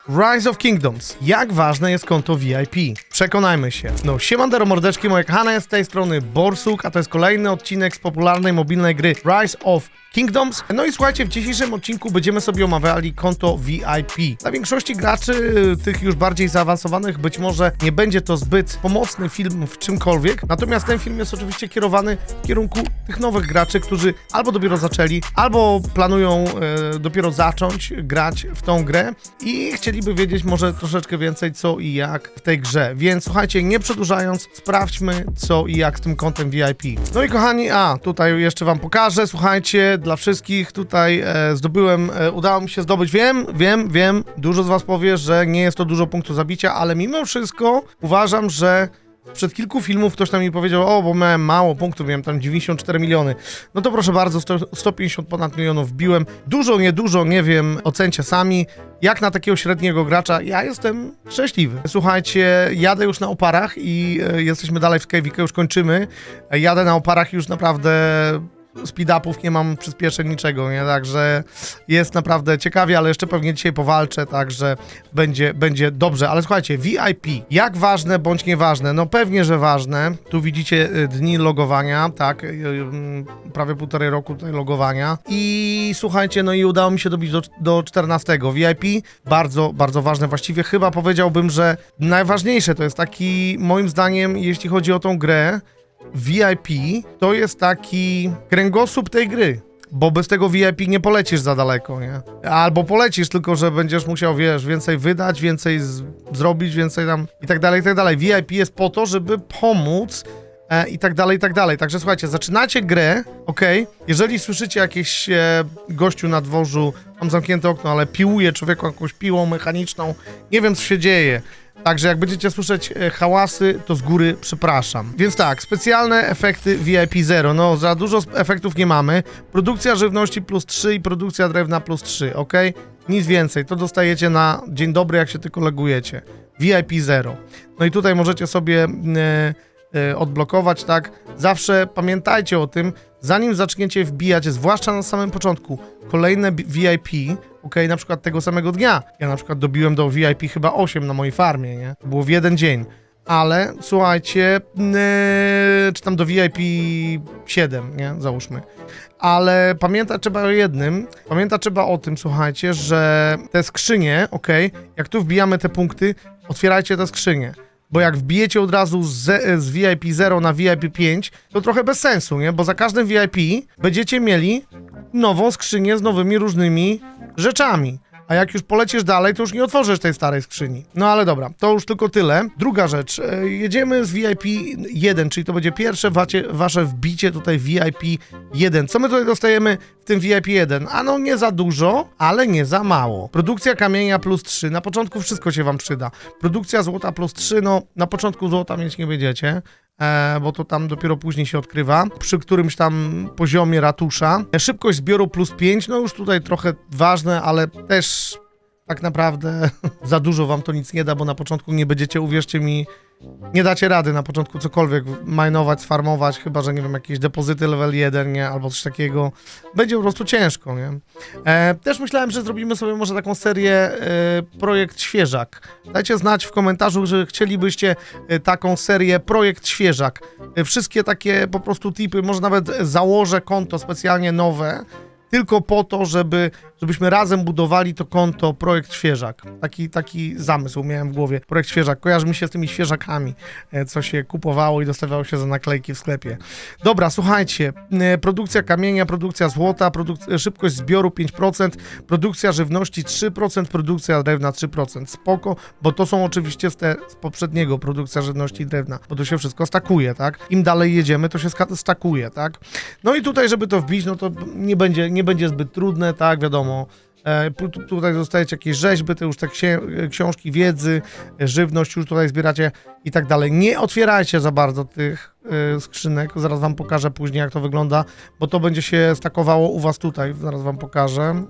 Rise of Kingdoms. Jak ważne jest konto VIP? Przekonajmy się. No, siemandero mordeczki, moje kochane, jest z tej strony Borsuk, a to jest kolejny odcinek z popularnej mobilnej gry Rise of Kingdoms. No i słuchajcie, w dzisiejszym odcinku będziemy sobie omawiali konto VIP. Dla większości graczy, tych już bardziej zaawansowanych, być może nie będzie to zbyt pomocny film w czymkolwiek, natomiast ten film jest oczywiście kierowany w kierunku tych nowych graczy, którzy albo dopiero zaczęli, albo planują dopiero zacząć grać w tą grę i chcieliby wiedzieć może troszeczkę więcej co i jak w tej grze. Więc słuchajcie, nie przedłużając, sprawdźmy co i jak z tym kontem VIP. No i kochani, tutaj jeszcze wam pokażę, słuchajcie, dla wszystkich tutaj udało mi się zdobyć, wiem, dużo z was powie, że nie jest to dużo punktów zabicia, ale mimo wszystko uważam, że przed kilku filmów ktoś tam mi powiedział, bo miałem mało punktów, miałem tam 94 miliony. No to proszę bardzo, 150 ponad milionów wbiłem. Dużo, niedużo, nie wiem, ocencie sami. Jak na takiego średniego gracza, ja jestem szczęśliwy. Słuchajcie, jadę już na oparach i jesteśmy dalej w KVK, już kończymy. Jadę na oparach już naprawdę... speed-upów, nie mam przyspieszeń, niczego, nie? Także jest naprawdę ciekawie, ale jeszcze pewnie dzisiaj powalczę, także będzie dobrze. Ale słuchajcie, VIP, jak ważne bądź nieważne? No pewnie, że ważne. Tu widzicie dni logowania, tak, prawie 1,5 roku tutaj logowania i słuchajcie, no i udało mi się dobić do 14. VIP, bardzo, bardzo ważne, właściwie chyba powiedziałbym, że najważniejsze to jest taki, moim zdaniem, jeśli chodzi o tą grę, VIP to jest taki kręgosłup tej gry, bo bez tego VIP nie polecisz za daleko, nie? Albo polecisz, tylko że będziesz musiał, wiesz, więcej wydać, więcej zrobić, więcej tam i tak dalej, i tak dalej. VIP jest po to, żeby pomóc i tak dalej, i tak dalej. Także słuchajcie, zaczynacie grę, jeżeli słyszycie jakieś gościu na dworzu, mam zamknięte okno, ale piłuje człowieku jakąś piłą mechaniczną, nie wiem co się dzieje. Także jak będziecie słyszeć hałasy, to z góry przepraszam. Więc tak, specjalne efekty VIP 0. No, za dużo efektów nie mamy. Produkcja żywności plus 3 i produkcja drewna plus 3, Nic więcej. To dostajecie na dzień dobry, jak się tylko logujecie. VIP 0. No i tutaj możecie sobie odblokować, tak? Zawsze pamiętajcie o tym, zanim zaczniecie wbijać, zwłaszcza na samym początku, kolejne VIP, na przykład tego samego dnia. Ja na przykład dobiłem do VIP chyba 8 na mojej farmie, nie? To było w jeden dzień. Ale słuchajcie, czy tam do VIP 7, nie? Załóżmy. Ale pamiętać trzeba o jednym, trzeba o tym, słuchajcie, że te skrzynie, jak tu wbijamy te punkty, otwierajcie te skrzynie. Bo jak wbijecie od razu z VIP 0 na VIP 5, to trochę bez sensu, nie? Bo za każdym VIP będziecie mieli nową skrzynię z nowymi różnymi rzeczami. A jak już polecisz dalej, to już nie otworzysz tej starej skrzyni. No ale dobra, to już tylko tyle. Druga rzecz, jedziemy z VIP 1, czyli to będzie pierwsze wasze wbicie tutaj VIP 1. Co my tutaj dostajemy w tym VIP 1? No nie za dużo, ale nie za mało. Produkcja kamienia plus 3, na początku wszystko się wam przyda. Produkcja złota plus 3, no na początku złota mieć nie będziecie. Bo to tam dopiero później się odkrywa, przy którymś tam poziomie ratusza. Szybkość zbioru plus 5, no już tutaj trochę ważne, ale też tak naprawdę za dużo wam to nic nie da, bo na początku nie będziecie, uwierzcie mi, nie dacie rady na początku cokolwiek minować, sfarmować, chyba że nie wiem, jakieś depozyty level 1, nie, albo coś takiego. Będzie po prostu ciężko, nie? Też myślałem, że zrobimy sobie może taką serię Projekt Świeżak. Dajcie znać w komentarzu, że chcielibyście taką serię Projekt Świeżak. Wszystkie takie po prostu tipy, może nawet założę konto specjalnie nowe, tylko po to, żebyśmy razem budowali to konto Projekt Świeżak. Taki zamysł miałem w głowie. Projekt Świeżak. Kojarzy mi się z tymi świeżakami, co się kupowało i dostawało się za naklejki w sklepie. Dobra, słuchajcie. Produkcja kamienia, produkcja złota, szybkość zbioru 5%, produkcja żywności 3%, produkcja drewna 3%. Spoko, bo to są oczywiście z poprzedniego produkcja żywności i drewna, bo to się wszystko stakuje, tak? Im dalej jedziemy, to się stakuje, tak? No i tutaj, żeby to wbić, no to nie będzie zbyt trudne, tak? Wiadomo. Tutaj dostajecie jakieś rzeźby, te już te książki wiedzy, żywność już tutaj zbieracie i tak dalej. Nie otwierajcie za bardzo tych skrzynek, zaraz wam pokażę później, jak to wygląda, bo to będzie się stakowało u was tutaj, zaraz wam pokażę.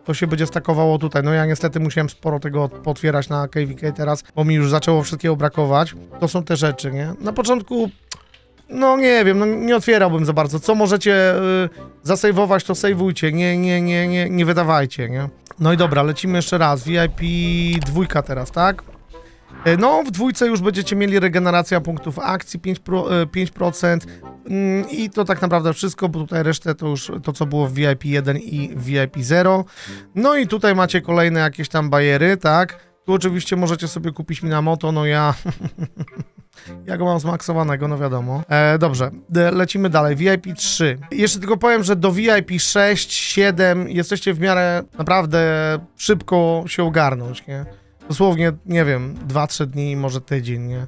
To się będzie stakowało tutaj. No ja niestety musiałem sporo tego potwierać na KVK teraz, bo mi już zaczęło wszystkiego brakować. To są te rzeczy, nie? Na początku No nie wiem, no nie otwierałbym za bardzo. Co możecie zasejwować, to sejwujcie, nie wydawajcie, nie? No i dobra, lecimy jeszcze raz. VIP 2 teraz, tak? No, w dwójce już będziecie mieli regeneracja punktów akcji 5%. I to tak naprawdę wszystko, bo tutaj resztę to już to, co było w VIP 1 i VIP 0. No i tutaj macie kolejne jakieś tam bajery, tak? Tu oczywiście możecie sobie kupić Minamoto, no ja... Ja go mam zmaksowanego, no wiadomo. Dobrze, lecimy dalej. VIP 3. Jeszcze tylko powiem, że do VIP 6, 7 jesteście w miarę naprawdę szybko się ogarnąć, nie? Dosłownie, nie wiem, 2-3 dni, może tydzień, nie?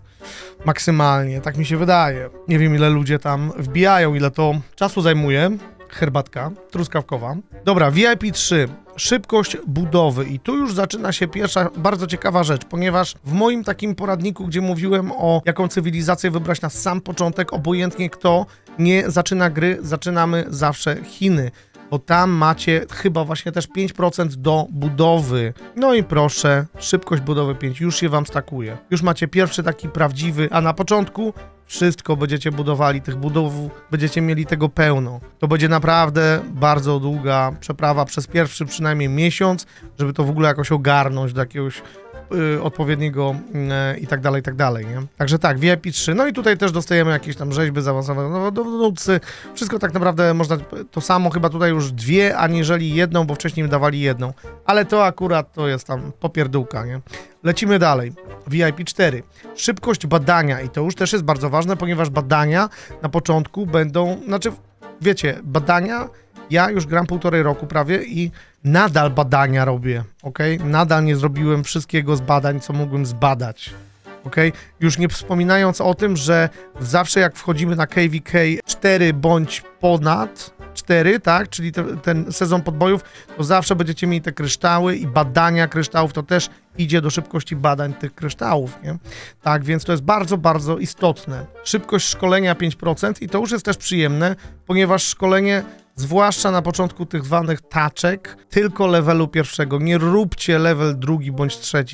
Maksymalnie, tak mi się wydaje. Nie wiem, ile ludzie tam wbijają, ile to czasu zajmuje. Herbatka truskawkowa. Dobra, VIP 3. Szybkość budowy. I tu już zaczyna się pierwsza bardzo ciekawa rzecz, ponieważ w moim takim poradniku, gdzie mówiłem o jaką cywilizację wybrać na sam początek, obojętnie kto nie zaczyna gry, zaczynamy zawsze Chiny. Bo tam macie chyba właśnie też 5% do budowy. No i proszę, szybkość budowy 5, już się wam stakuje. Już macie pierwszy taki prawdziwy, a na początku wszystko będziecie budowali, tych budów będziecie mieli tego pełno. To będzie naprawdę bardzo długa przeprawa przez pierwszy przynajmniej miesiąc, żeby to w ogóle jakoś ogarnąć do jakiegoś odpowiedniego i tak dalej, nie? Także tak, VIP 3, no i tutaj też dostajemy jakieś tam rzeźby zaawansowane dowódcy, wszystko tak naprawdę można, to samo chyba tutaj już dwie, aniżeli jedną, bo wcześniej mi dawali jedną, ale to akurat to jest tam popierdółka, nie? Lecimy dalej, VIP 4, szybkość badania i to już też jest bardzo ważne, ponieważ badania na początku będą, znaczy, wiecie, badania, ja już gram 1,5 roku prawie i nadal badania robię, ok? Nadal nie zrobiłem wszystkiego z badań, co mógłbym zbadać, ok? Już nie wspominając o tym, że zawsze jak wchodzimy na KVK 4 bądź ponad 4, tak? Czyli ten sezon podbojów, to zawsze będziecie mieli te kryształy i badania kryształów, to też idzie do szybkości badań tych kryształów, nie? Tak, więc to jest bardzo, bardzo istotne. Szybkość szkolenia 5% i to już jest też przyjemne, ponieważ szkolenie, zwłaszcza na początku tych zwanych taczek, tylko levelu pierwszego. Nie róbcie level 2 bądź 3.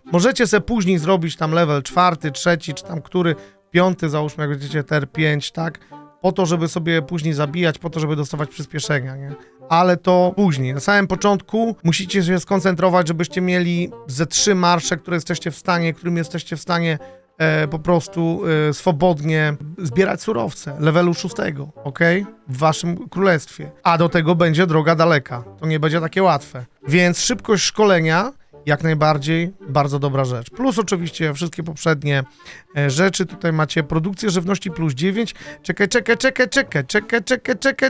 Możecie sobie później zrobić tam level 4, 3, czy tam który, 5, załóżmy, jak będziecie TR5, tak? Po to, żeby sobie później zabijać, po to, żeby dostawać przyspieszenia, nie? Ale to później. Na samym początku musicie się skoncentrować, żebyście mieli ze 3 marsze, którym jesteście w stanie po prostu swobodnie zbierać surowce levelu 6, ok? W waszym królestwie. A do tego będzie droga daleka. To nie będzie takie łatwe. Więc szybkość szkolenia jak najbardziej bardzo dobra rzecz. Plus oczywiście wszystkie poprzednie rzeczy. Tutaj macie produkcję żywności plus 9.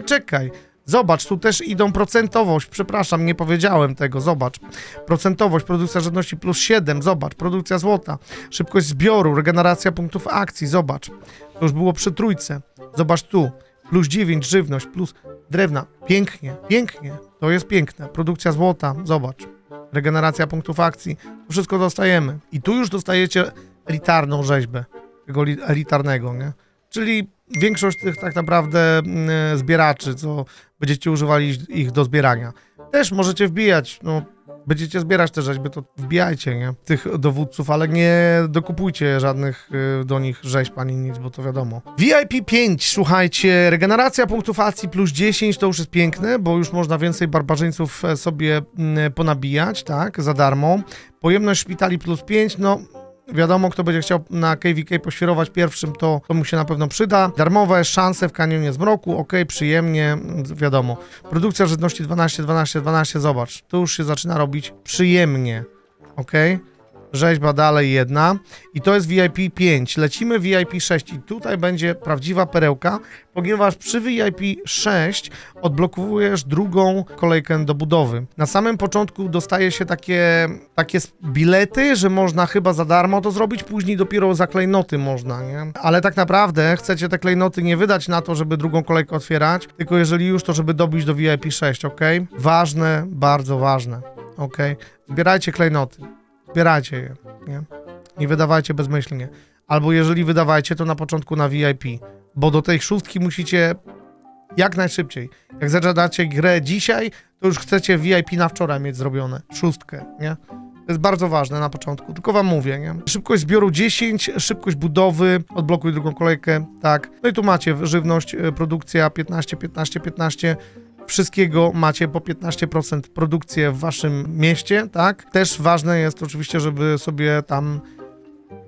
Czekaj. Zobacz, tu też idą procentowość, przepraszam, nie powiedziałem tego, zobacz. Procentowość, produkcja żywności plus 7, zobacz, produkcja złota, szybkość zbioru, regeneracja punktów akcji, zobacz. To już było przy trójce, zobacz tu, plus 9, żywność, plus drewna, pięknie, to jest piękne, produkcja złota, zobacz. Regeneracja punktów akcji, to wszystko dostajemy. I tu już dostajecie elitarną rzeźbę, tego elitarnego, nie? Czyli większość tych tak naprawdę zbieraczy, co będziecie używali ich do zbierania. Też możecie wbijać, no, będziecie zbierać te rzeźby, to wbijajcie, nie? Tych dowódców, ale nie dokupujcie żadnych do nich rzeźb ani nic, bo to wiadomo. VIP 5, słuchajcie, regeneracja punktów akcji plus 10, to już jest piękne, bo już można więcej barbarzyńców sobie ponabijać, tak, za darmo. Pojemność szpitali plus 5, no... Wiadomo, kto będzie chciał na KVK poświrować pierwszym, to mu się na pewno przyda. Darmowe szanse w kanionie zmroku, ok, przyjemnie, wiadomo. Produkcja żywności 12, zobacz, tu już się zaczyna robić przyjemnie, ok. Rzeźba dalej jedna i to jest VIP 5, lecimy VIP 6 i tutaj będzie prawdziwa perełka, ponieważ przy VIP 6 odblokowujesz drugą kolejkę do budowy. Na samym początku dostaje się takie bilety, że można chyba za darmo to zrobić, później dopiero za klejnoty można, nie? Ale tak naprawdę chcecie te klejnoty nie wydać na to, żeby drugą kolejkę otwierać, tylko jeżeli już, to żeby dobić do VIP 6, ok? Ważne, bardzo ważne, ok? Zbierajcie klejnoty. Zbierajcie je, nie? Nie wydawajcie bezmyślnie. Albo jeżeli wydawajcie, to na początku na VIP, bo do tej 6 musicie jak najszybciej. Jak zaczynacie grę dzisiaj, to już chcecie VIP na wczoraj mieć zrobione. 6, nie? To jest bardzo ważne na początku, tylko wam mówię, nie? Szybkość zbioru 10, szybkość budowy, odblokuj drugą kolejkę, tak. No i tu macie żywność, produkcja 15. wszystkiego macie po 15% produkcję w waszym mieście, tak? Też ważne jest oczywiście, żeby sobie tam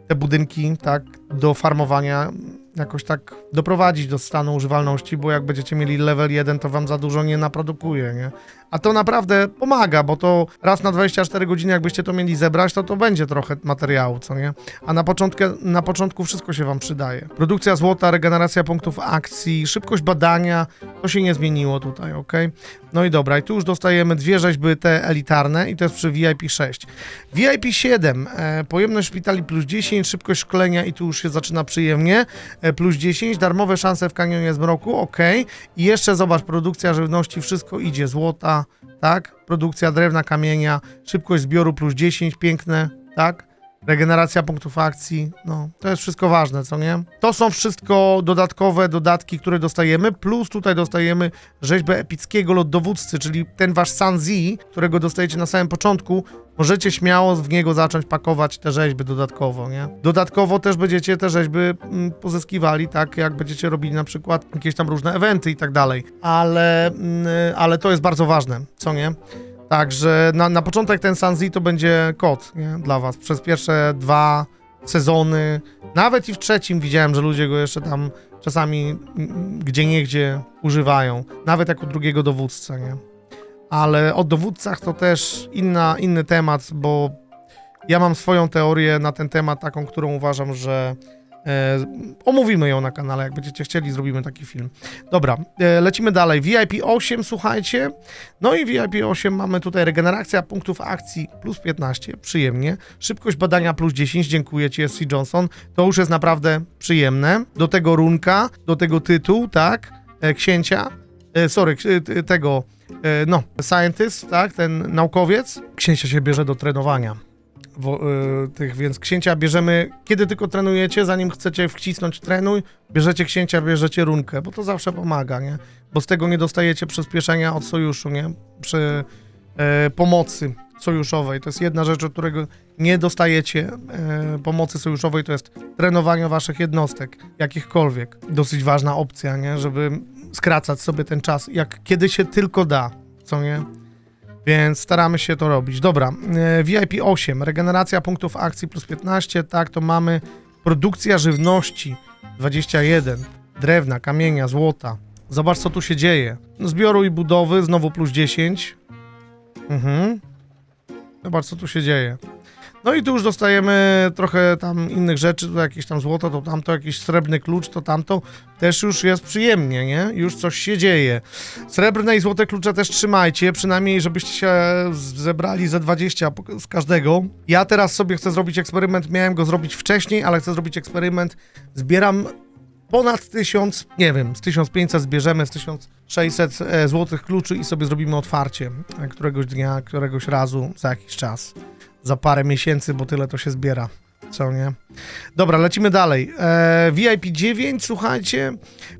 te budynki, tak, do farmowania jakoś tak doprowadzić do stanu używalności, bo jak będziecie mieli level 1, to wam za dużo nie naprodukuje, nie? A to naprawdę pomaga, bo to raz na 24 godziny, jakbyście to mieli zebrać, to będzie trochę materiału, co nie? A na początku wszystko się wam przydaje. Produkcja złota, regeneracja punktów akcji, szybkość badania, to się nie zmieniło tutaj, ok? No i dobra, i tu już dostajemy dwie rzeźby te elitarne i to jest przy VIP 6. VIP 7, pojemność szpitali plus 10, szybkość szkolenia i tu już się zaczyna przyjemnie, plus 10, darmowe szanse w kanionie zmroku, ok. I jeszcze zobacz, produkcja żywności, wszystko idzie, złota, tak? Produkcja drewna, kamienia, szybkość zbioru plus 10, piękne, tak? Regeneracja punktów akcji, no, to jest wszystko ważne, co nie? To są wszystko dodatkowe dodatki, które dostajemy, plus tutaj dostajemy rzeźbę epickiego loddowódcy, czyli ten wasz Sanzi, którego dostajecie na samym początku, możecie śmiało w niego zacząć pakować te rzeźby dodatkowo, nie? Dodatkowo też będziecie te rzeźby pozyskiwali, tak, jak będziecie robili na przykład jakieś tam różne eventy i tak dalej, ale to jest bardzo ważne, co nie? Także na początek ten Sanzi to będzie kod, nie? Dla was. Przez pierwsze 2 sezony, nawet i w trzecim widziałem, że ludzie go jeszcze tam czasami gdzieniegdzie używają. Nawet jako drugiego dowódcę, nie? Ale o dowódcach to też inny temat, bo ja mam swoją teorię na ten temat, taką, którą uważam, że omówimy ją na kanale, jak będziecie chcieli, zrobimy taki film. Dobra, lecimy dalej. VIP 8, słuchajcie. No i VIP 8 mamy tutaj regeneracja punktów akcji plus 15, przyjemnie. Szybkość badania plus 10, dziękuję ci, SC Johnson. To już jest naprawdę przyjemne. Do tego runka, do tego tytuł, tak? Księcia, scientist, tak? Ten naukowiec. Księcia się bierze do trenowania. Więc księcia bierzemy, kiedy tylko trenujecie, zanim chcecie wcisnąć trenuj, bierzecie księcia, bierzecie runkę, bo to zawsze pomaga, nie? Bo z tego nie dostajecie przyspieszenia od sojuszu, nie? Przy pomocy sojuszowej. To jest jedna rzecz, od którego nie dostajecie pomocy sojuszowej, to jest trenowanie waszych jednostek, jakichkolwiek. Dosyć ważna opcja, nie? Żeby skracać sobie ten czas, kiedy się tylko da, co nie? Więc staramy się to robić. Dobra, VIP 8, regeneracja punktów akcji plus 15, tak, to mamy produkcja żywności 21, drewna, kamienia, złota. Zobacz, co tu się dzieje. Zbioru i budowy, znowu plus 10. Zobacz, co tu się dzieje. No i tu już dostajemy trochę tam innych rzeczy, to jakieś tam złoto, to tamto, jakiś srebrny klucz, to tamto. Też już jest przyjemnie, nie? Już coś się dzieje. Srebrne i złote klucze też trzymajcie, przynajmniej żebyście się zebrali ze 20 z każdego. Ja teraz sobie chcę zrobić eksperyment, miałem go zrobić wcześniej, ale chcę zrobić eksperyment. Zbieram ponad 1000, nie wiem, z 1500 zbierzemy, z 1600 złotych kluczy i sobie zrobimy otwarcie któregoś dnia, któregoś razu, za jakiś czas. Za parę miesięcy, bo tyle to się zbiera, co nie? Dobra, lecimy dalej. VIP 9, słuchajcie,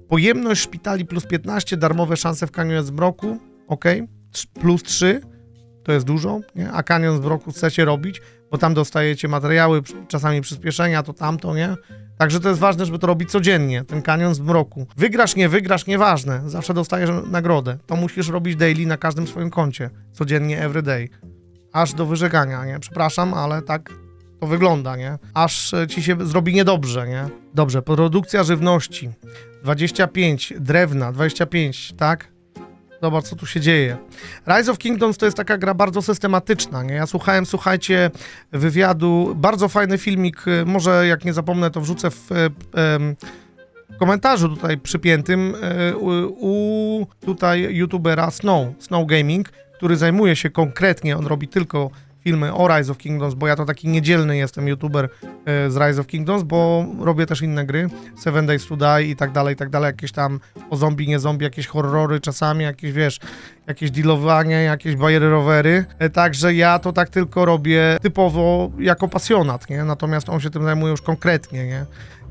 pojemność szpitali plus 15, darmowe szanse w kanionie zmroku, ok, plus 3, to jest dużo, nie? A kanion zmroku chcecie robić, bo tam dostajecie materiały, czasami przyspieszenia, to tamto, nie? Także to jest ważne, żeby to robić codziennie, ten kanion zmroku. Wygrasz, nieważne, zawsze dostajesz nagrodę. To musisz robić daily na każdym swoim koncie, codziennie, everyday. Aż do wyżegania, nie? Przepraszam, ale tak to wygląda, nie? Aż ci się zrobi niedobrze, nie? Dobrze, produkcja żywności 25, drewna 25, tak? Zobacz, co tu się dzieje. Rise of Kingdoms to jest taka gra bardzo systematyczna, nie? Ja słuchałem, słuchajcie, wywiadu, bardzo fajny filmik, może jak nie zapomnę, to wrzucę w komentarzu tutaj przypiętym u tutaj youtubera Snow Gaming, który zajmuje się konkretnie, on robi tylko filmy o Rise of Kingdoms, bo ja to taki niedzielny jestem youtuber z Rise of Kingdoms, bo robię też inne gry, 7 Days to Die i tak dalej, jakieś tam o zombie, nie zombie, jakieś horrory czasami, jakieś, wiesz, jakieś dealowanie, jakieś bajery rowery, także ja to tak tylko robię typowo jako pasjonat, nie, natomiast on się tym zajmuje już konkretnie, nie.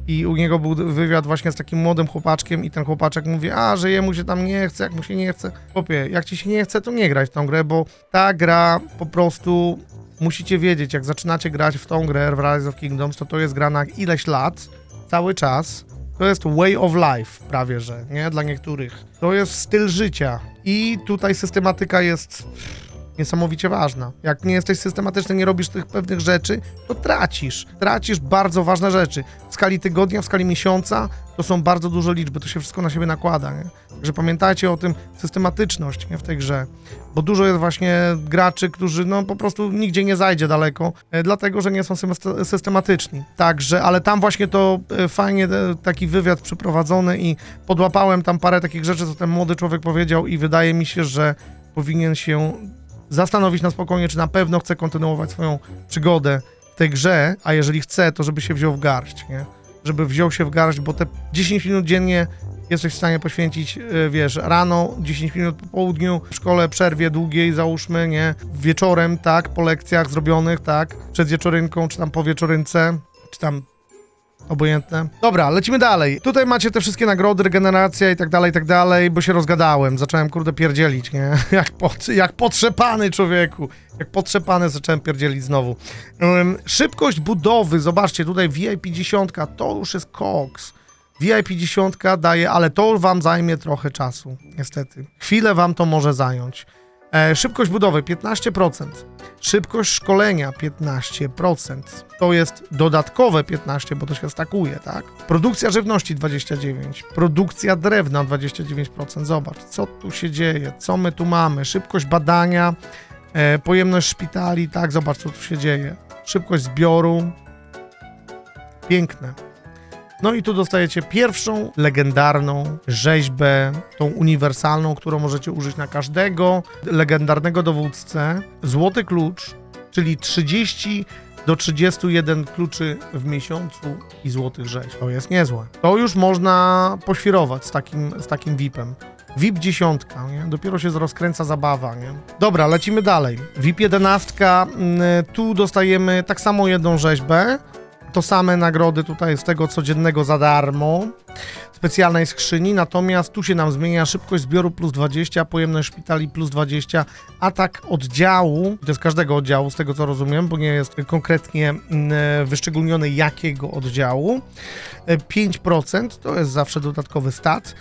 I u niego był wywiad właśnie z takim młodym chłopaczkiem i ten chłopaczek mówi, że jemu się tam nie chce, jak mu się nie chce. Chłopie, jak ci się nie chce, to nie graj w tą grę, bo ta gra po prostu, musicie wiedzieć, jak zaczynacie grać w tą grę, w Rise of Kingdoms, to jest gra na ileś lat, cały czas, To jest way of life prawie, że, nie? Dla niektórych. To jest styl życia. I tutaj systematyka jest niesamowicie ważna. Jak nie jesteś systematyczny, nie robisz tych pewnych rzeczy, to tracisz. Tracisz bardzo ważne rzeczy. W skali tygodnia, w skali miesiąca to są bardzo duże liczby, to się wszystko na siebie nakłada, nie? Także pamiętajcie o tym, systematyczność, nie? W tej grze. Bo dużo jest właśnie graczy, którzy no po prostu nigdzie nie zajdzie daleko, dlatego, że nie są systematyczni. Także, ale tam właśnie to fajnie taki wywiad przeprowadzony i podłapałem tam parę takich rzeczy, co ten młody człowiek powiedział i wydaje mi się, że powinien się zastanowić na spokojnie, czy na pewno chce kontynuować swoją przygodę w tej grze, a jeżeli chce, to żeby się wziął w garść, nie? Żeby wziął się w garść, bo te 10 minut dziennie jesteś w stanie poświęcić, wiesz, rano, 10 minut po południu, w szkole przerwie długiej, załóżmy, nie? Wieczorem, tak, po lekcjach zrobionych, tak, przed wieczorynką, czy tam po wieczorynce, czy tam obojętne. Dobra, lecimy dalej. Tutaj macie te wszystkie nagrody, regeneracja i tak dalej, bo się rozgadałem. Zacząłem, kurde, pierdzielić, nie? Jak potrzepany, człowieku. Jak potrzepany zacząłem pierdzielić znowu. Szybkość budowy, zobaczcie, tutaj VIP 10, to już jest koks. VIP 10 daje, ale to wam zajmie trochę czasu, niestety. Chwilę wam to może zająć. Szybkość budowy 15%. Szybkość szkolenia 15%. To jest dodatkowe 15%, bo to się stakuje, tak? Produkcja żywności 29%. Produkcja drewna 29%. Zobacz, co tu się dzieje, co my tu mamy. Szybkość badania, pojemność szpitali, tak? Zobacz, co tu się dzieje. Szybkość zbioru. Piękne. No i tu dostajecie pierwszą legendarną rzeźbę, tą uniwersalną, którą możecie użyć na każdego legendarnego dowódcę. Złoty klucz, czyli 30 do 31 kluczy w miesiącu i złotych rzeźb. To jest niezłe. To już można poświrować z takim VIP-em. VIP 10, nie? Dopiero się rozkręca zabawa, nie? Dobra, lecimy dalej. VIP 11, tu dostajemy tak samo jedną rzeźbę. To same nagrody tutaj z tego codziennego za darmo, specjalnej skrzyni, natomiast tu się nam zmienia szybkość zbioru plus 20, pojemność szpitali plus 20, atak oddziału, to jest każdego oddziału z tego co rozumiem, bo nie jest konkretnie wyszczególnione jakiego oddziału, 5% to jest zawsze dodatkowy stat,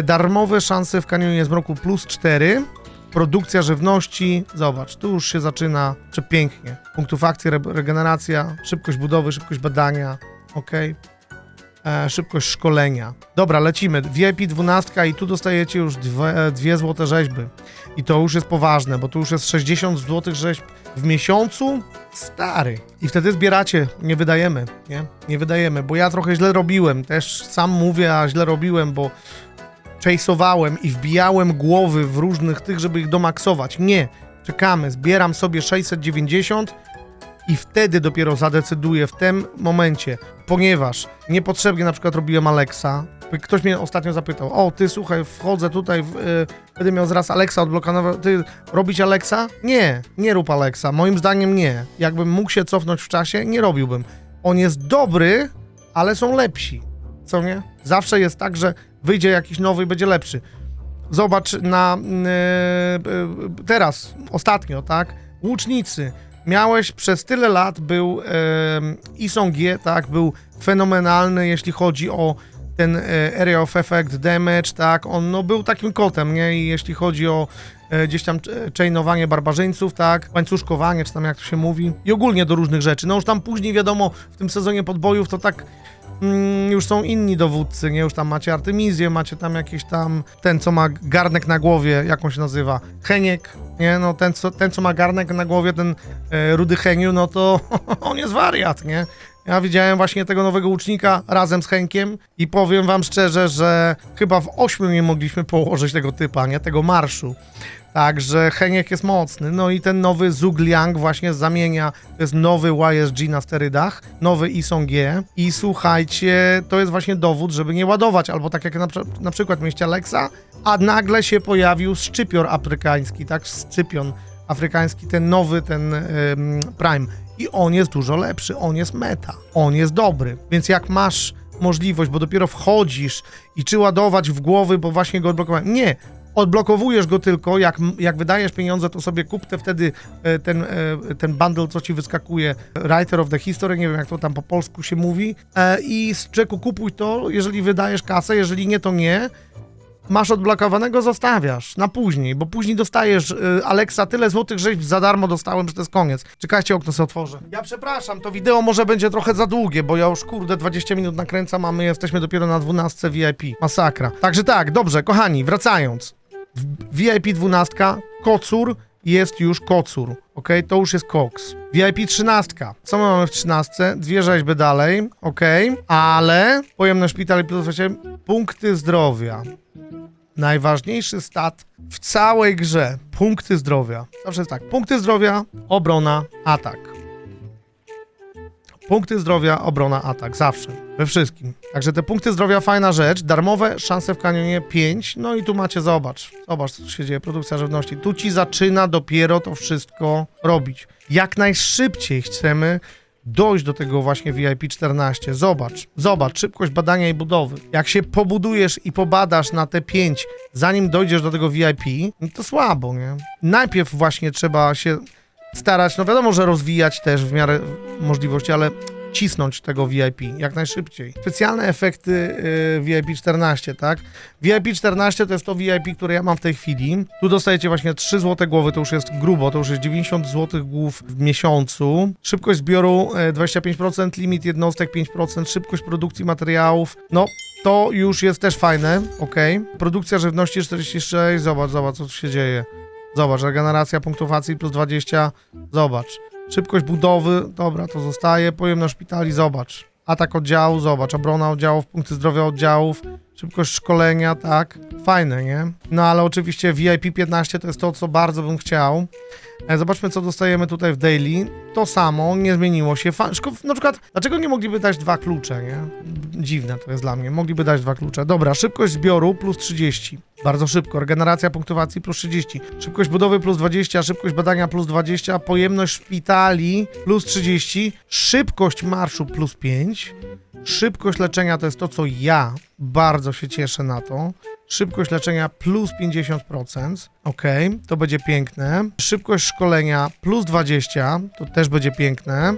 darmowe szanse w kanionie zmroku plus 4, produkcja żywności, zobacz, tu już się zaczyna przepięknie. Punktów akcji, regeneracja, szybkość budowy, szybkość badania, ok. Szybkość szkolenia. Dobra, lecimy. VIP 12 i tu dostajecie już dwie złote rzeźby. I to już jest poważne, bo tu już jest 60 złotych rzeźb w miesiącu. Stary. I wtedy zbieracie. Nie wydajemy, nie? Nie wydajemy, bo ja trochę źle robiłem. Też sam mówię, a źle robiłem, bo chase'owałem i wbijałem głowy w różnych tych, żeby ich domaksować. Nie. Czekamy. Zbieram sobie 690 i wtedy dopiero zadecyduję w tym momencie, ponieważ niepotrzebnie na przykład robiłem Alexa. Ktoś mnie ostatnio zapytał, o ty słuchaj, wchodzę tutaj, będę miał zaraz Alexa odblokowanego, ty robić Alexa? Nie, nie rób Alexa, moim zdaniem nie. Jakbym mógł się cofnąć w czasie, nie robiłbym. On jest dobry, ale są lepsi, co nie? Zawsze jest tak, że wyjdzie jakiś nowy i będzie lepszy. Zobacz na teraz, ostatnio, tak? Łucznicy. Miałeś przez tyle lat, był Isong, tak, był fenomenalny, jeśli chodzi o ten Area of Effect Damage, tak, on no, był takim kotem, nie, i jeśli chodzi o gdzieś tam chainowanie barbarzyńców, tak, łańcuszkowanie, czy tam jak to się mówi, i ogólnie do różnych rzeczy, no już tam później wiadomo, w tym sezonie podbojów to tak już są inni dowódcy, nie, już tam macie Artemizję, macie tam jakieś tam, ten co ma garnek na głowie, jak on się nazywa, Heniek, nie, no ten co ma garnek na głowie, ten rudy Heniu, no to on jest wariat, nie. Ja widziałem właśnie tego nowego łucznika razem z Henkiem i powiem wam szczerze, że chyba w 8 nie mogliśmy położyć tego typa, nie, tego marszu. Także Heniek jest mocny. No i ten nowy Zhuge Liang właśnie zamienia, to jest nowy YSG na sterydach, nowy Isong. I słuchajcie, to jest właśnie dowód, żeby nie ładować, albo tak jak na przykład mieliście Alexa, a nagle się pojawił szczypior afrykański, tak, szczypion afrykański, ten nowy, ten Prime. I on jest dużo lepszy, on jest meta, on jest dobry, więc jak masz możliwość, bo dopiero wchodzisz i czy ładować w głowy, bo właśnie go odblokowałem, nie, Odblokowujesz go tylko, jak wydajesz pieniądze, to sobie kup wtedy ten bundle, co ci wyskakuje, Writer of the History, nie wiem jak to tam po polsku się mówi, i z czeku kupuj to, jeżeli wydajesz kasę, jeżeli nie, to nie. Masz odblokowanego, zostawiasz na później, bo później dostajesz, Alexa, tyle złotych rzeźb za darmo dostałem, że to jest koniec. Czekajcie, okno sobie otworzę. Ja przepraszam, to wideo może będzie trochę za długie, bo ja już, kurde, 20 minut nakręcam, a my jesteśmy dopiero na 12 VIP. Masakra. Także tak, dobrze, kochani, wracając. VIP 12, kocur jest już kocur, ok? To już jest koks. VIP 13. Co my mamy w 13? 2 rzeźby dalej, ok? Ale pojemność szpitali plus punkty zdrowia. Najważniejszy stat w całej grze. Punkty zdrowia. Zawsze jest tak. Punkty zdrowia, obrona, atak. Punkty zdrowia, obrona, atak. Zawsze. We wszystkim. Także te punkty zdrowia, fajna rzecz. Darmowe szanse w kanionie 5. No i tu macie, zobacz. Zobacz, co się dzieje. Produkcja żywności. Tu ci zaczyna dopiero to wszystko robić. Jak najszybciej chcemy dojść do tego właśnie VIP 14. Zobacz, szybkość badania i budowy. Jak się pobudujesz i pobadasz na te 5, zanim dojdziesz do tego VIP, no to słabo, nie? Najpierw właśnie trzeba się starać, no wiadomo, że rozwijać też w miarę możliwości, ale cisnąć tego VIP jak najszybciej. Specjalne efekty VIP 14, tak? VIP 14 to jest to VIP, które ja mam w tej chwili. Tu dostajecie właśnie 3 złote głowy, to już jest grubo, to już jest 90 złotych głów w miesiącu. Szybkość zbioru 25%, limit jednostek 5%, szybkość produkcji materiałów, no to już jest też fajne, ok. Produkcja żywności 46, zobacz, co tu się dzieje. Zobacz, regeneracja punktowacji plus 20, zobacz. Szybkość budowy, dobra, to zostaje. Pojemność szpitali, zobacz. Atak oddziału, zobacz. Obrona oddziałów, punkty zdrowia oddziałów. Szybkość szkolenia, tak. Fajne, nie? No ale oczywiście VIP 15 to jest to, co bardzo bym chciał. Zobaczmy, co dostajemy tutaj w daily. To samo, nie zmieniło się. Na przykład, dlaczego nie mogliby dać 2 klucze, nie? Dziwne to jest dla mnie. Mogliby dać 2 klucze. Dobra, szybkość zbioru plus 30. Bardzo szybko. Regeneracja punktowacji plus 30. Szybkość budowy plus 20. Szybkość badania plus 20. Pojemność szpitali plus 30. Szybkość marszu plus 5. Szybkość leczenia to jest to, co ja bardzo się cieszę na to. Szybkość leczenia plus 50%. Ok, to będzie piękne. Szybkość szkolenia plus 20. To też będzie piękne.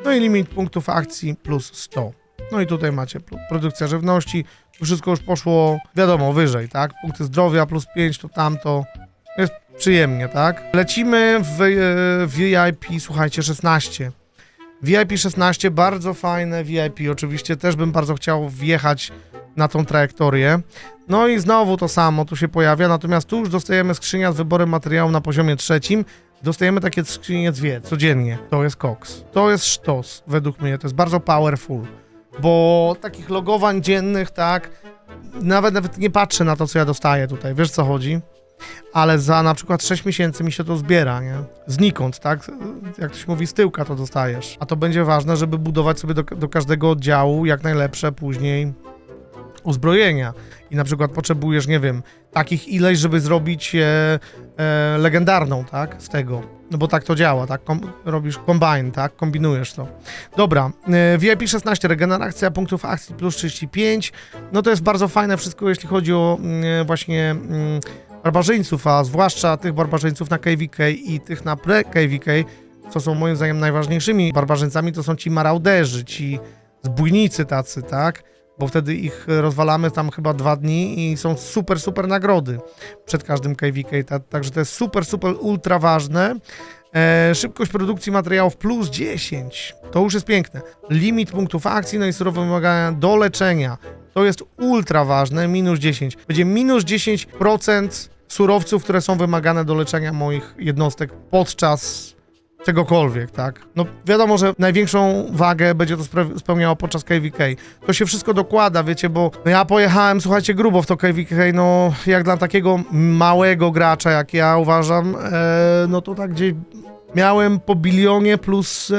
No i limit punktów akcji plus 100. No i tutaj macie produkcja żywności. To wszystko już poszło, wiadomo, wyżej, tak? Punkty zdrowia plus 5, to tamto. Jest przyjemnie, tak? Lecimy w VIP, słuchajcie, 16. VIP 16, bardzo fajne VIP. Oczywiście też bym bardzo chciał wjechać na tą trajektorię. No i znowu to samo tu się pojawia, natomiast tu już dostajemy skrzynia z wyborem materiału na poziomie 3. Dostajemy takie skrzynie 2 codziennie. To jest koks. To jest sztos, według mnie. To jest bardzo powerful. Bo takich logowań dziennych, tak, nawet nie patrzę na to, co ja dostaję tutaj, wiesz co chodzi? Ale za na przykład 6 miesięcy mi się to zbiera, nie? Znikąd, tak? Jak to się mówi, z tyłka to dostajesz. A to będzie ważne, żeby budować sobie do każdego oddziału jak najlepsze później uzbrojenia. I na przykład potrzebujesz, nie wiem, takich ileś, żeby zrobić legendarną, tak? Z tego. No bo tak to działa, tak? Robisz combine, tak? Kombinujesz to. Dobra, VIP 16, regeneracja punktów akcji plus 35. No to jest bardzo fajne wszystko, jeśli chodzi o właśnie barbarzyńców, a zwłaszcza tych barbarzyńców na KVK i tych na pre-KVK, co są moim zdaniem najważniejszymi barbarzyńcami, to są ci marauderzy, ci zbójnicy tacy, tak? Bo wtedy ich rozwalamy tam chyba 2 dni i są super nagrody przed każdym KVK, także to jest super ultra ważne. Szybkość produkcji materiałów plus 10, to już jest piękne. Limit punktów akcji, no i surowe wymagania do leczenia, to jest ultra ważne, minus 10. Będzie minus 10% surowców, które są wymagane do leczenia moich jednostek podczas czegokolwiek, tak? No wiadomo, że największą wagę będzie to spełniało podczas KVK. To się wszystko dokłada, wiecie, bo ja pojechałem, słuchajcie, grubo w to KVK, no jak dla takiego małego gracza, jak ja uważam, no to tak gdzieś miałem po bilionie plus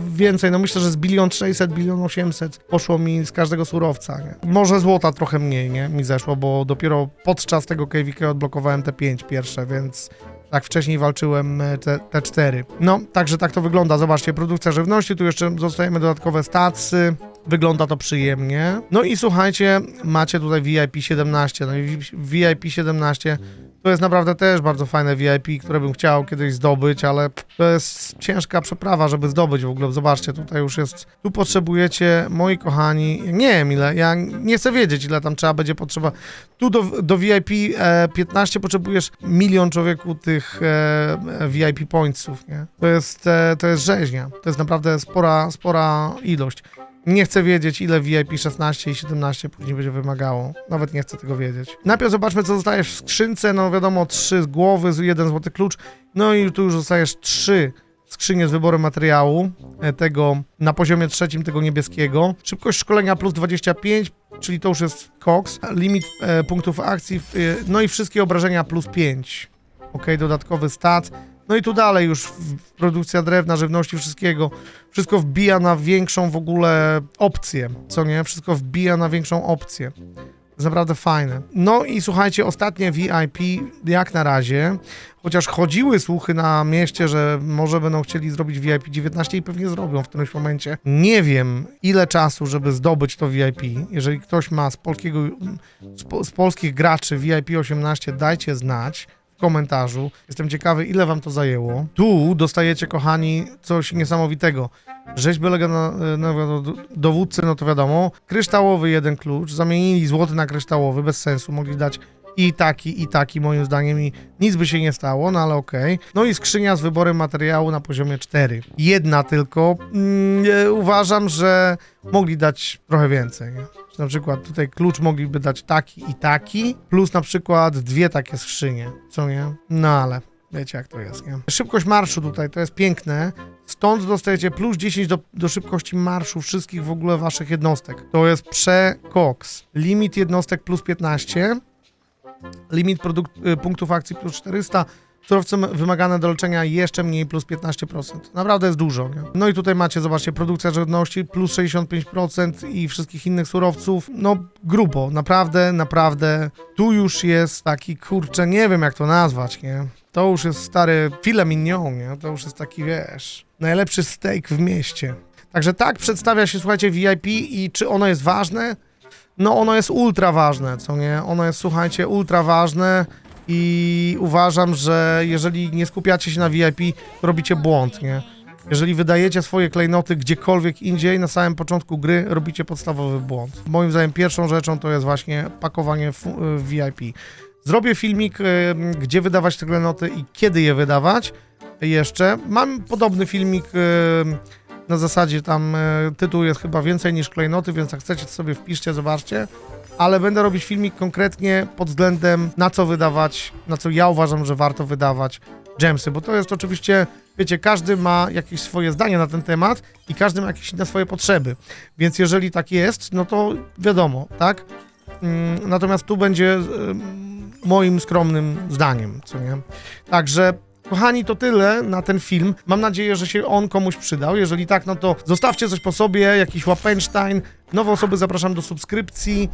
więcej, no myślę, że z 1 600 000 000, 1 800 000 poszło mi z każdego surowca, nie? Może złota trochę mniej, nie? Mi zeszło, bo dopiero podczas tego KVK odblokowałem te 5 pierwsze, więc tak wcześniej walczyłem te 4. No, także tak to wygląda. Zobaczcie, produkcja żywności, tu jeszcze dostajemy dodatkowe statsy. wygląda to przyjemnie. No i słuchajcie, macie tutaj VIP 17, no i VIP 17 to jest naprawdę też bardzo fajne VIP, które bym chciał kiedyś zdobyć, ale to jest ciężka przeprawa, żeby zdobyć w ogóle. Zobaczcie, tutaj już jest, tu potrzebujecie, moi kochani, nie wiem ile, ja nie chcę wiedzieć ile tam trzeba będzie potrzeba. Tu do VIP 15 potrzebujesz 1 000 000 człowieku tych VIP pointsów, nie? To jest rzeźnia, to jest naprawdę spora ilość. Nie chcę wiedzieć, ile VIP 16 i 17 później będzie wymagało. Nawet nie chcę tego wiedzieć. Najpierw zobaczmy, co dostajesz w skrzynce. No wiadomo, 3 głowy, 1 złoty klucz. No i tu już dostajesz 3 skrzynie z wyborem materiału. Tego na poziomie 3, tego niebieskiego. Szybkość szkolenia plus 25, czyli to już jest koks. Limit punktów akcji. No i wszystkie obrażenia plus 5. Ok, dodatkowy stat. No i tu dalej już produkcja drewna, żywności, wszystko wbija na większą w ogóle opcję, co nie? Wszystko wbija na większą opcję. To jest naprawdę fajne. No i słuchajcie, ostatnie VIP jak na razie, chociaż chodziły słuchy na mieście, że może będą chcieli zrobić VIP 19 i pewnie zrobią w którymś momencie. Nie wiem, ile czasu, żeby zdobyć to VIP. Jeżeli ktoś ma z polskich graczy VIP 18, dajcie znać w komentarzu. Jestem ciekawy, ile wam to zajęło. Tu dostajecie, kochani, coś niesamowitego. Rzeźby legendarnego dowódcy, no to wiadomo. Kryształowy 1 klucz. Zamienili złoty na kryształowy, bez sensu. Mogli dać i taki, moim zdaniem, i nic by się nie stało, no ale okej. No i skrzynia z wyborem materiału na poziomie 4. Jedna tylko. Uważam, że mogli dać trochę więcej, nie? Na przykład tutaj klucz mogliby dać taki i taki, plus na przykład 2 takie skrzynie, co nie? No ale wiecie jak to jest, nie? Szybkość marszu tutaj, to jest piękne. Stąd dostajecie plus 10 do szybkości marszu wszystkich w ogóle waszych jednostek. To jest przekoks. Limit jednostek plus 15. Limit punktów akcji plus 400. Surowce wymagane do leczenia jeszcze mniej, plus 15%. Naprawdę jest dużo, nie? No i tutaj macie, zobaczcie, produkcja żywności plus 65% i wszystkich innych surowców. No grubo, naprawdę. Tu już jest taki, kurczę, nie wiem jak to nazwać, nie? To już jest stary filet mignon, nie? To już jest taki, wiesz, najlepszy steak w mieście. Także tak przedstawia się, słuchajcie, VIP i czy ono jest ważne? No ono jest ultra ważne, co nie? Ono jest, słuchajcie, ultra ważne. I uważam, że jeżeli nie skupiacie się na VIP, to robicie błąd, nie? Jeżeli wydajecie swoje klejnoty gdziekolwiek indziej, na samym początku gry robicie podstawowy błąd. Moim zdaniem pierwszą rzeczą to jest właśnie pakowanie w VIP. Zrobię filmik, gdzie wydawać te klejnoty i kiedy je wydawać jeszcze. Mam podobny filmik na zasadzie tam tytuł jest chyba więcej niż klejnoty, więc jak chcecie, to sobie wpiszcie, zobaczcie. Ale będę robić filmik konkretnie pod względem na co wydawać, na co ja uważam, że warto wydawać gemsy, bo to jest oczywiście, wiecie, każdy ma jakieś swoje zdanie na ten temat i każdy ma jakieś inne swoje potrzeby, więc jeżeli tak jest, no to wiadomo, tak? Natomiast tu będzie moim skromnym zdaniem, co nie? Także kochani, to tyle na ten film. Mam nadzieję, że się on komuś przydał. Jeżeli tak, no to zostawcie coś po sobie, jakiś łapenstein. Nowe osoby zapraszam do subskrypcji.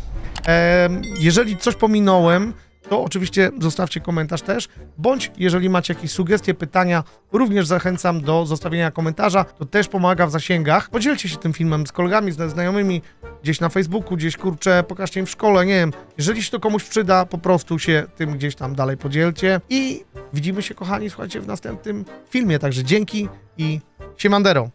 Jeżeli coś pominąłem, to oczywiście zostawcie komentarz też. Bądź jeżeli macie jakieś sugestie, pytania, również zachęcam do zostawienia komentarza. To też pomaga w zasięgach. Podzielcie się tym filmem z kolegami, z znajomymi, gdzieś na Facebooku, gdzieś, kurczę, pokażcie im w szkole, nie wiem. Jeżeli się to komuś przyda, po prostu się tym gdzieś tam dalej podzielcie. I widzimy się, kochani, słuchajcie, w następnym filmie. Także dzięki i siemandero.